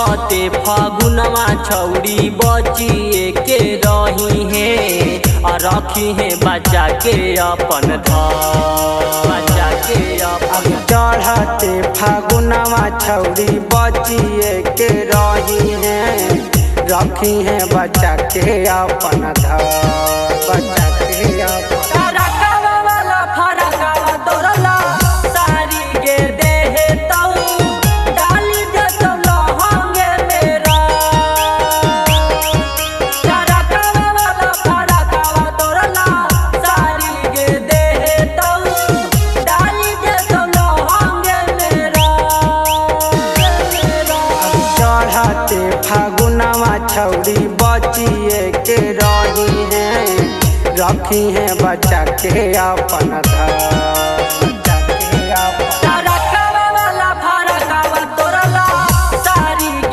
चढ़ते फागुनवा छौड़ी बचिए के रही है और रखी है बच्चा के अपन बच्चा के अपन। चढ़ते फागुनवा छौड़ी बचिए के रही है रखी है बच्चा के अपन बच्चा के अपन। फागुनवा छौड़ी बचिए के रही है रखी है बच्चा के अपन